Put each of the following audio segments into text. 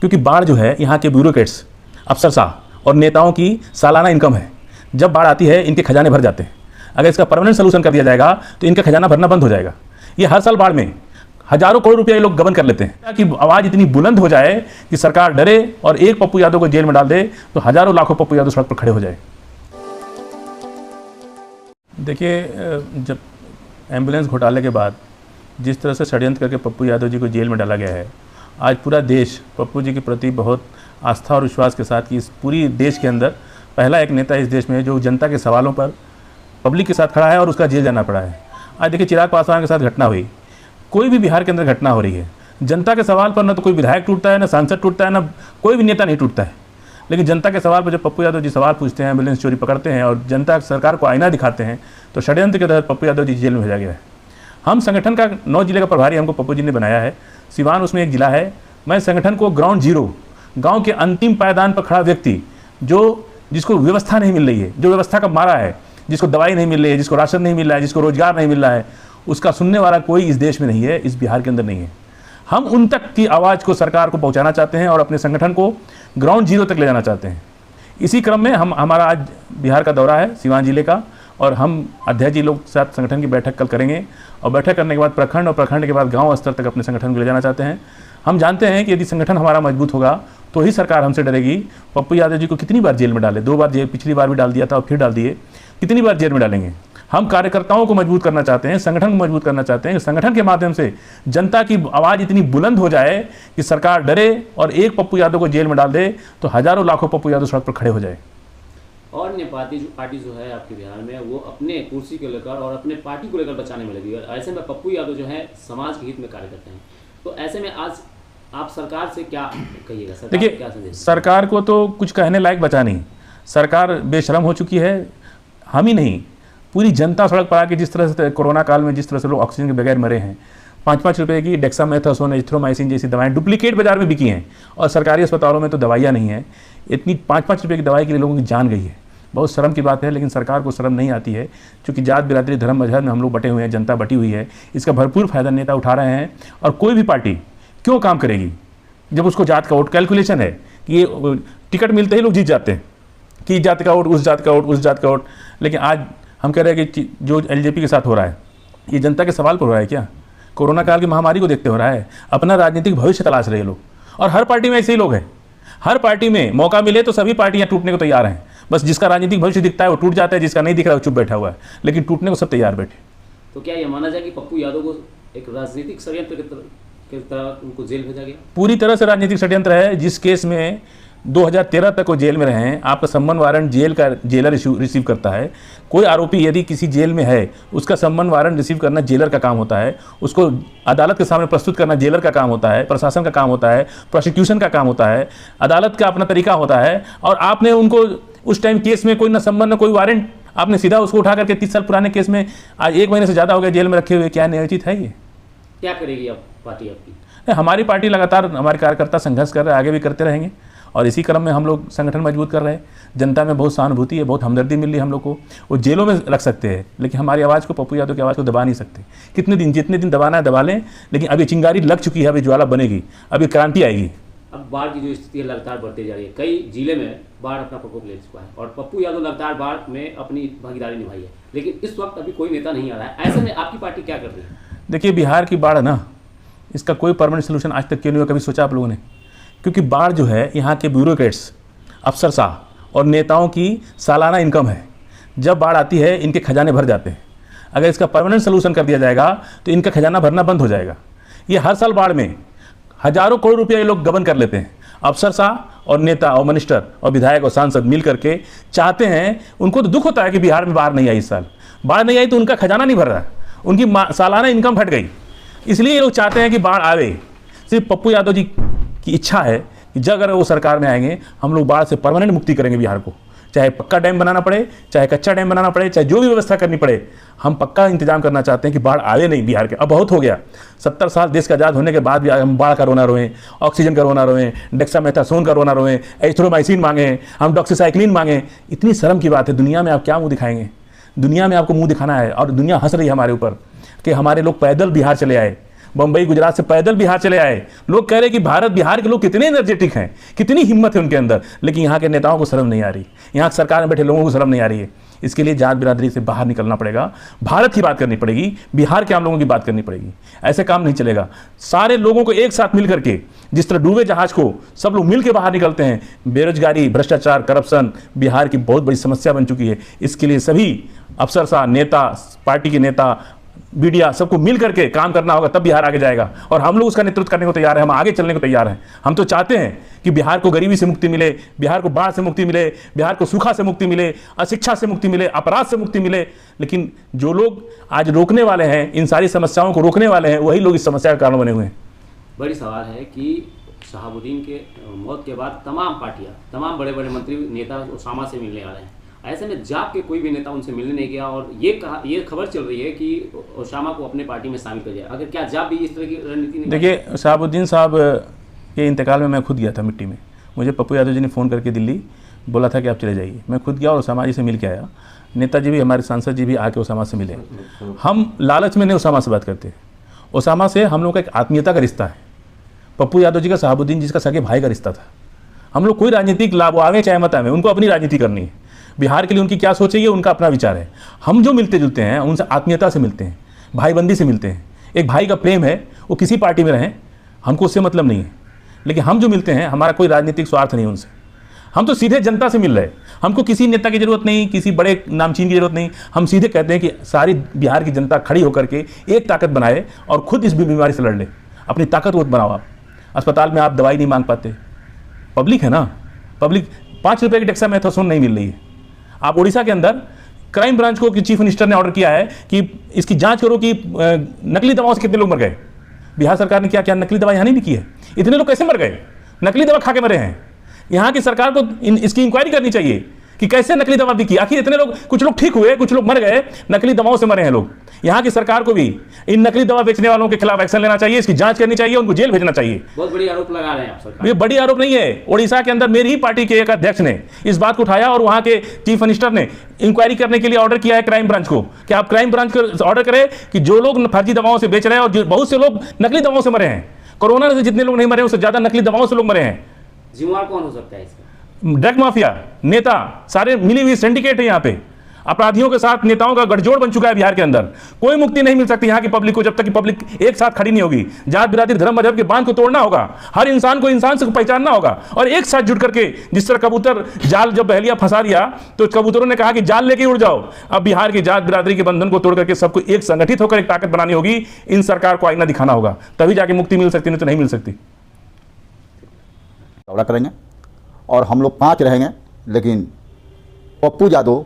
क्योंकि बाढ़ जो है यहाँ के ब्यूरोक्रेट्स, अफसरशाह और नेताओं की सालाना इनकम है। जब बाढ़ आती है इनके खजाने भर जाते हैं। अगर इसका परमानेंट सोल्यूशन कर दिया जाएगा तो इनका खजाना भरना बंद हो जाएगा। ये हर साल बाढ़ में हजारों करोड़ रुपए ये लोग गबन कर लेते हैं कि आवाज़ इतनी बुलंद हो जाए कि सरकार डरे और एक पप्पू यादव को जेल में डाल दे तो हजारों लाखों पप्पू यादव सड़क पर खड़े हो जाए। देखिए, जब एम्बुलेंस घोटाले के बाद जिस तरह से षड्यंत्र करके पप्पू यादव जी को जेल में डाला गया है, आज पूरा देश पप्पू जी के प्रति बहुत आस्था और विश्वास के साथ कि इस पूरी देश के अंदर पहला एक नेता इस देश में जो जनता के सवालों पर पब्लिक के साथ खड़ा है और उसका जेल जाना पड़ा है। आज देखिए, चिराग पासवान के साथ घटना हुई, कोई भी बिहार के अंदर घटना हो रही है, जनता के सवाल पर ना तो कोई विधायक टूटता है, ना सांसद टूटता है, ना कोई भी नेता नहीं टूटता है। लेकिन जनता के सवाल पर जब पप्पू यादव जी सवाल पूछते हैं, एम्बुलेंस चोरी पकड़ते हैं और जनता सरकार को आईना दिखाते हैं, तो षड्यंत्र के तहत पप्पू यादव जी जेल में भेजा गया है। हम संगठन का 9 जिले का प्रभारी हमको पप्पू जी ने बनाया है। सिवान उसमें एक जिला है। मैं संगठन को ग्राउंड जीरो, गांव के अंतिम पायदान पर खड़ा व्यक्ति, जिसको व्यवस्था नहीं मिल रही है, जो व्यवस्था का मारा है, जिसको दवाई नहीं मिल रही है, जिसको राशन नहीं मिल रहा है, जिसको रोजगार नहीं मिल रहा है, उसका सुनने वाला कोई इस देश में नहीं है, इस बिहार के अंदर नहीं है। हम उन तक की आवाज़ को सरकार को पहुंचाना चाहते हैं और अपने संगठन को ग्राउंड जीरो तक ले जाना चाहते हैं। इसी क्रम में हमारा आज बिहार का दौरा है, सिवान जिले का, और हम अध्यक्ष जी लोग साथ संगठन की बैठक कल करेंगे और बैठक करने के बाद प्रखंड और प्रखंड के बाद गांव स्तर तक अपने संगठन को ले जाना चाहते हैं। हम जानते हैं कि यदि संगठन हमारा मजबूत होगा तो ही सरकार हमसे डरेगी। पप्पू यादव जी को कितनी बार जेल में डाले, 2 बार जेल, पिछली बार भी डाल दिया था और फिर डाल दिए, कितनी बार जेल में डालेंगे। हम कार्यकर्ताओं को मजबूत करना चाहते हैं, संगठन को मजबूत करना चाहते हैं। संगठन के माध्यम से जनता की आवाज़ इतनी बुलंद हो जाए कि सरकार डरे और एक पप्पू यादव को जेल में डाल दे तो हजारों लाखों पप्पू यादव सड़क पर खड़े हो जाए। और अन्य पार्टी जो है आपके बिहार में, वो अपने कुर्सी को लेकर और अपने पार्टी को लेकर बचाने में लगी है। ऐसे में पप्पू यादव जो है समाज के हित में कार्य करते हैं। तो ऐसे में आज आप सरकार से क्या कहिएगा? देखिए, सरकार को तो कुछ कहने लायक बचा नहीं। सरकार बेशरम हो चुकी है। हम ही नहीं, पूरी जनता सड़क पर आके जिस तरह से कोरोना काल में जिस तरह से लोग ऑक्सीजन के बगैर मरे हैं, 5-5 रुपए की डेक्सामेथासोन, एजिथ्रोमाइसिन जैसी दवाएं डुप्लीकेट बाजार में बिकी हैं और सरकारी अस्पतालों में तो दवाइयाँ नहीं हैं। इतनी 5-5 रुपए की दवाई के लिए लोगों की जान गई है। बहुत शर्म की बात है, लेकिन सरकार को शर्म नहीं आती है। क्योंकि जात बिरादरी धर्म मजहब में हम लोग बटे हुए हैं, जनता बटी हुई है। इसका भरपूर फायदा नेता उठा रहे हैं। और कोई भी पार्टी क्यों काम करेगी जब उसको जात का वोट, कैलकुलेशन है कि ये टिकट मिलते ही लोग जीत जाते हैं कि जात का वोट, उस जात का वोट, उस जात का वोट। लेकिन आज हम कह रहे हैं कि जो एलजेपी के साथ हो रहा है ये जनता के सवाल पर हो रहा है क्या? कोरोना काल की महामारी को देखते हो रहा है? अपना राजनीतिक भविष्य तलाश रहे लोग। और हर पार्टी में ऐसे ही लोग हैं। हर पार्टी में मौका मिले तो सभी पार्टियां टूटने को तैयार हैं। बस जिसका राजनीतिक भविष्य दिखता है वो टूट जाता है, जिसका नहीं दिख रहा है वो चुप बैठा हुआ है, लेकिन टूटने को सब तैयार बैठे। तो क्या ये माना जाए कि पप्पू यादव को एक राजनीतिक षड्यंत्र की तरह उनको जेल भेजा गया? पूरी तरह से राजनीतिक षड्यंत्र है। जिस केस में 2013 तक वो जेल में रहे हैं, आपका सम्मन वारंट जेल का जेलर रिसीव करता है। कोई आरोपी यदि किसी जेल में है, उसका सम्मन वारंट रिसीव करना जेलर का काम होता है। उसको अदालत के सामने प्रस्तुत करना जेलर का काम होता है, प्रशासन का काम होता है, प्रोसिक्यूशन का काम होता है, अदालत का अपना तरीका होता है। और आपने उनको उस टाइम केस में कोई ना सम्मन न कोई वारंट, आपने सीधा उसको उठा करके 30 साल पुराने केस में आज 1 महीने से ज़्यादा हो गया जेल में रखे हुए। क्या न्यायोचित है ये? क्या करेगी अब पार्टी आपकी? हमारी पार्टी लगातार, हमारे कार्यकर्ता संघर्ष कर रहे हैं, आगे भी करते रहेंगे। और इसी क्रम में हम लोग संगठन मजबूत कर रहे हैं। जनता में बहुत सहानुभूति है, बहुत हमदर्दी मिल रही है हम लोग को। वो जेलों में रख सकते हैं, लेकिन हमारी आवाज़ को, पप्पू यादव की आवाज़ को दबा नहीं सकते। जितने दिन दबाना है दबा लें, लेकिन अभी चिंगारी लग चुकी है, अभी ज्वाला बनेगी, अभी क्रांति आएगी। अब बाढ़ की जो स्थिति है लगातार बढ़ती जा रही है। कई जिले में बाढ़ अपना प्रकोप ले चुका है और पप्पू यादव लगातार बाढ़ में अपनी भागीदारी निभाई है, लेकिन इस वक्त अभी कोई नेता नहीं आ रहा है। ऐसे में आपकी पार्टी क्या कर रही है? देखिए, बिहार की बाढ़ है ना, इसका कोई परमानेंट सोल्यूशन आज तक क्यों नहीं हुआ? कभी सोचा आप लोगों ने? क्योंकि बाढ़ जो है यहाँ के ब्यूरोक्रेट्स, अफसरशाह और नेताओं की सालाना इनकम है। जब बाढ़ आती है इनके खजाने भर जाते हैं। अगर इसका परमानेंट सोल्यूशन कर दिया जाएगा तो इनका खजाना भरना बंद हो जाएगा। ये हर साल बाढ़ में हजारों करोड़ रुपये ये लोग गबन कर लेते हैं। अफसरशाह और नेता और मिनिस्टर और विधायक और सांसद मिल करके चाहते हैं, उनको तो दुख होता है कि बिहार में बाढ़ नहीं आई। इस साल बाढ़ नहीं आई तो उनका खजाना नहीं भर रहा, उनकी सालाना इनकम घट गई। इसलिए ये लोग चाहते हैं कि बाढ़ आवे। सिर्फ पप्पू यादव जी की इच्छा है कि जब अगर वो सरकार में आएंगे, हम लोग बाढ़ से परमानेंट मुक्ति करेंगे बिहार को। चाहे पक्का डैम बनाना पड़े, चाहे कच्चा डैम बनाना पड़े, चाहे जो भी व्यवस्था करनी पड़े, हम पक्का इंतजाम करना चाहते हैं कि बाढ़ आवे नहीं बिहार के। अब बहुत हो गया, 70 साल देश का आज़ाद होने के बाद भी हम बाढ़ का रोना रोएं, ऑक्सीजन का रोना रोएं, डेक्सामेथासोन का रोना रोएं, एजिथ्रोमाइसिन मांगें, हम डॉक्सीसाइक्लिन मांगें। इतनी शर्म की बात है। दुनिया में आप क्या मुँह दिखाएंगे? दुनिया में आपको मुँह दिखाना है और दुनिया हंस रही है हमारे ऊपर कि हमारे लोग पैदल बिहार चले आए, बम्बई गुजरात से पैदल बिहार चले आए। लोग कह रहे हैं कि भारत बिहार के लोग कितने एनर्जेटिक हैं, कितनी हिम्मत है उनके अंदर, लेकिन यहाँ के नेताओं को शर्म नहीं आ रही, यहाँ सरकार में बैठे लोगों को शर्म नहीं आ रही है। इसके लिए जात बिरादरी से बाहर निकलना पड़ेगा, भारत की बात करनी पड़ेगी, बिहार के आम लोगों की बात करनी पड़ेगी। ऐसे काम नहीं चलेगा। सारे लोगों को एक साथ मिल करके, जिस तरह डूबे जहाज को सब लोग मिल के बाहर निकलते हैं। बेरोजगारी, भ्रष्टाचार, करप्शन बिहार की बहुत बड़ी समस्या बन चुकी है। इसके लिए सभी अफसरशाह, नेता, पार्टी के नेता, मीडिया, सबको मिल करके काम करना होगा, तब बिहार आगे जाएगा। और हम लोग उसका नेतृत्व करने को तैयार हैं, हम आगे चलने को तैयार हैं। हम तो चाहते हैं कि बिहार को गरीबी से मुक्ति मिले, बिहार को बाढ़ से मुक्ति मिले, बिहार को सूखा से मुक्ति मिले, अशिक्षा से मुक्ति मिले, अपराध से मुक्ति मिले। लेकिन जो लोग आज रोकने वाले हैं, इन सारी समस्याओं को रोकने वाले हैं, वही लोग इस समस्या का कारण बने हुए हैं। बड़ी सवाल है कि शहाबुद्दीन के मौत के बाद तमाम पार्टियां, तमाम बड़े बड़े मंत्री नेता ओसामा से मिलने आ रहे हैं। ऐसे में जाप के कोई भी नेता उनसे मिलने नहीं गया और ये खबर चल रही है कि ओसामा को अपने पार्टी में शामिल कर दिया। अगर क्या जाप भी इस तरह की रणनीति नहीं? देखिए, शहाबुद्दीन साहब के इंतकाल में मैं खुद गया था मिट्टी में। मुझे पप्पू यादव जी ने फ़ोन करके दिल्ली बोला था कि आप चले जाइए। मैं खुद गया और ओसामा जी से मिल के आया। नेताजी भी, हमारे सांसद जी भी आके ओसामा से मिले। हम लालच में नहीं ओसामा से बात करते। ओसामा से हम लोग का एक आत्मीयता का रिश्ता है। पप्पू यादव जी का शहाबुद्दीन जी का सगे भाई का रिश्ता था। हम लोग कोई राजनीतिक लाभ आवे चाहे मत आवे, उनको अपनी राजनीति करनी है। बिहार के लिए उनकी क्या सोच है, ये उनका अपना विचार है। हम जो मिलते जुलते हैं उनसे आत्मीयता से मिलते हैं, भाईबंदी से मिलते हैं। एक भाई का प्रेम है, वो किसी पार्टी में रहें, हमको उससे मतलब नहीं है। लेकिन हम जो मिलते हैं, हमारा कोई राजनीतिक स्वार्थ नहीं उनसे। हम तो सीधे जनता से मिल रहे हैं। हमको किसी नेता की जरूरत नहीं, किसी बड़े नामचीन की जरूरत नहीं। हम सीधे कहते हैं कि सारी बिहार की जनता खड़ी होकर के एक ताकत बनाए और खुद इस बीमारी से लड़ ले। अपनी ताकत वो बनाओ। आप अस्पताल में आप दवाई नहीं मांग पाते, पब्लिक है ना, पब्लिक 5 रुपये की डेक्सामेथासोन नहीं मिल रही है। आप उड़ीसा के अंदर क्राइम ब्रांच को चीफ मिनिस्टर ने ऑर्डर किया है कि इसकी जांच करो कि नकली दवाओं से कितने लोग मर गए। बिहार सरकार ने क्या नकली दवा यहाँ नहीं की है? इतने लोग कैसे मर गए? नकली दवा खा के मरे हैं। यहाँ की सरकार को इसकी इंक्वायरी करनी चाहिए कि कैसे नकली दवा बिकी। आखिर इतने लोग, कुछ लोग ठीक हुए, कुछ लोग मर गए, नकली दवाओं से मरे हैं लोग। यहाँ की सरकार को भी इन नकली दवा बेचने वालों के खिलाफ एक्शन लेना चाहिए, इसकी जांच करनी चाहिए, उनको जेल भेजना चाहिए। बहुत बड़ी आरोप लगा रहे हैं आप सरकार। ये बड़ी आरोप नहीं है। उड़ीसा के अंदर मेरी ही पार्टी के एक अध्यक्ष ने इस बात को उठाया और वहां के चीफ मिनिस्टर ने इंक्वायरी करने के लिए ऑर्डर किया है क्राइम ब्रांच को कि आप क्राइम ब्रांच को ऑर्डर करें कि जो लोग फर्जी दवाओं से बेच रहे हैं, और बहुत से लोग नकली दवाओं से मरे हैं। कोरोना से जितने लोग नहीं मरे, उससे ज्यादा नकली दवाओं से लोग मरे हैं। जिम्मेवार कौन हो सकता है इसका? ड्रग माफिया, नेता, सारे मिली हुई सिंडिकेट है। यहाँ पे अपराधियों के साथ नेताओं का गठजोड़ बन चुका है बिहार के अंदर। कोई मुक्ति नहीं मिल सकती यहाँ की पब्लिक को जब तक कि पब्लिक एक साथ खड़ी नहीं होगी। जात बिरादरी, धर्म, मजहब के बांध को तोड़ना होगा। हर इंसान को इंसान से पहचानना होगा और एक साथ जुट करके, जिस तरह कबूतर जाल जब बहेलिया फंसा दिया तो कबूतरों ने कहा कि जाल लेके उड़ जाओ। अब बिहार की जात बिरादरी के बंधन को तोड़ करके सबको एक संगठित होकर एक ताकत बनानी होगी। इन सरकार को आईना दिखाना होगा, तभी जाके मुक्ति मिल सकती, नहीं तो नहीं मिल सकती। दौरा करेंगे और हम लोग 5 रहेंगे, लेकिन पप्पू यादव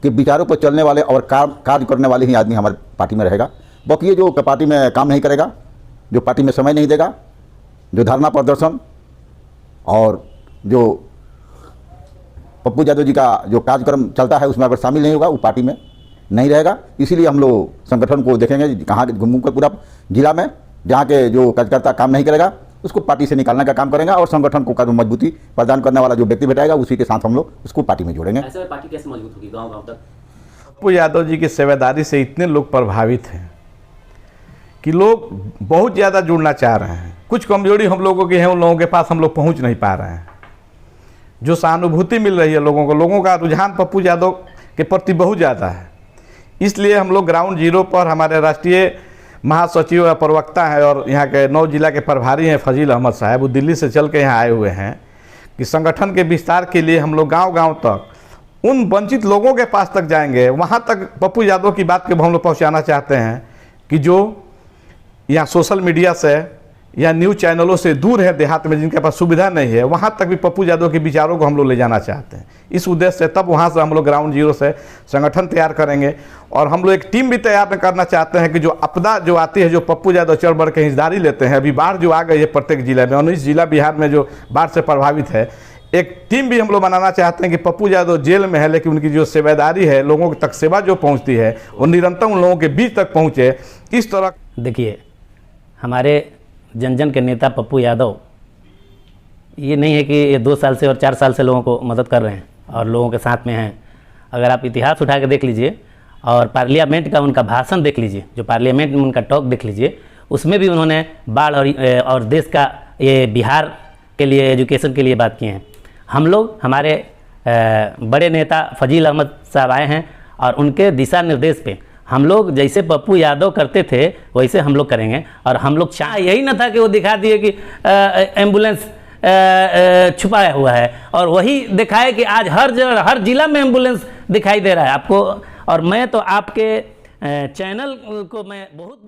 के विचारों पर चलने वाले और कार्य करने वाले ही आदमी हमारे पार्टी में रहेगा। बाकी ये जो पार्टी में काम नहीं करेगा, जो पार्टी में समय नहीं देगा, जो धरना प्रदर्शन और जो पप्पू यादव जी का जो कार्यक्रम चलता है उसमें अगर शामिल नहीं होगा, वो पार्टी में नहीं रहेगा। इसीलिए हम लोग संगठन को देखेंगे कहाँ घूमकर पूरा जिला में जहाँ के जो कार्यकर्ता काम नहीं करेगा उसको पार्टी से निकालने का काम करेंगे और संगठन को मजबूती प्रदान करने वाला जो व्यक्ति बैठाएगा उसी के साथ हम लोग उसको पार्टी में जोड़ेंगे। ऐसे में पार्टी कैसे मजबूत होगी गांव-गांव तक? पप्पू यादव जी की सेवादारी से इतने लोग प्रभावित हैं कि लोग बहुत ज़्यादा जुड़ना चाह रहे हैं। कुछ कमजोरी हम लोगों की है, उन लोगों के पास हम लोग पहुंच नहीं पा रहे हैं। जो सहानुभूति मिल रही है लोगों को, लोगों का रुझान पप्पू यादव के प्रति बहुत ज़्यादा है। इसलिए हम लोग ग्राउंड जीरो पर हमारे राष्ट्रीय महासचिव या प्रवक्ता हैं और यहाँ के 9 जिला के प्रभारी हैं फजील अहमद साहब, वो दिल्ली से चल के यहाँ आए हुए हैं कि संगठन के विस्तार के लिए हम लोग गांव-गांव तक उन वंचित लोगों के पास तक जाएंगे। वहाँ तक पप्पू यादव की बात को हम लोग पहुँचाना चाहते हैं कि जो यहाँ सोशल मीडिया से या न्यूज़ चैनलों से दूर है, देहात में जिनके पास सुविधा नहीं है, वहाँ तक भी पप्पू यादव के विचारों को हम लोग ले जाना चाहते हैं। इस उद्देश्य से तब वहाँ से हम लोग ग्राउंड जीरो से संगठन तैयार करेंगे और हम लोग एक टीम भी तैयार करना चाहते हैं कि जो आपदा जो आती है, जो पप्पू यादव चढ़ बढ़ के हिस्सेदारी लेते हैं। अभी बाढ़ जो आ गई है प्रत्येक जिले में, 19 जिला बिहार में जो बाढ़ से प्रभावित है, एक टीम भी हम लोग बनाना चाहते हैं कि पप्पू यादव जेल में है लेकिन उनकी जो सेवादारी है, लोगों तक सेवा जो पहुँचती है वो निरंतर उन लोगों के बीच तक पहुँचे। इस तरह देखिए, हमारे जन जन के नेता पप्पू यादव ये नहीं है कि ये 2 साल से और 4 साल से लोगों को मदद कर रहे हैं और लोगों के साथ में हैं। अगर आप इतिहास उठा के देख लीजिए और पार्लियामेंट का उनका भाषण देख लीजिए, जो पार्लियामेंट में उनका टॉक देख लीजिए, उसमें भी उन्होंने बाढ़ और देश का ये बिहार के लिए एजुकेशन के लिए बात किए हैं। हम लोग हमारे बड़े नेता फजील अहमद साहब आए हैं और उनके दिशा निर्देश पे हम लोग जैसे पप्पू यादव करते थे वैसे हम लोग करेंगे। और हम लोग यही ना था कि वो दिखा दिए कि एम्बुलेंस छुपाया हुआ है, और वही दिखाए कि आज हर जिला में एम्बुलेंस दिखाई दे रहा है आपको। और मैं तो आपके चैनल को मैं बहुत